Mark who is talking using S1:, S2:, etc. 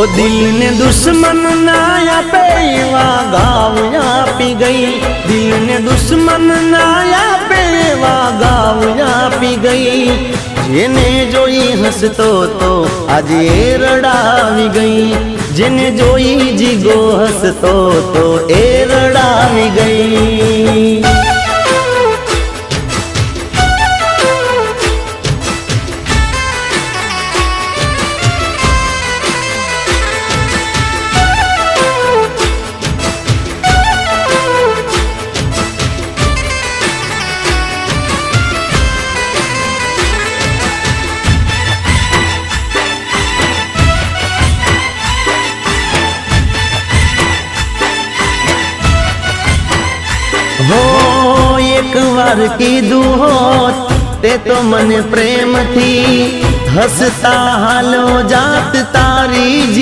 S1: दिल ने दुश्मन ना आपे एवा गाव आपी गई, दिल ने दुश्मन ना आपे एवा गाव आपी गई। जेने जोई हसतो तो आज ए रड़ावी गई, जेने जोई जीगो हसतो तो ए रड़ावी गई। हो एक बार कीधु होत ते तो मने प्रेम थी, हसता हालो जात तारी।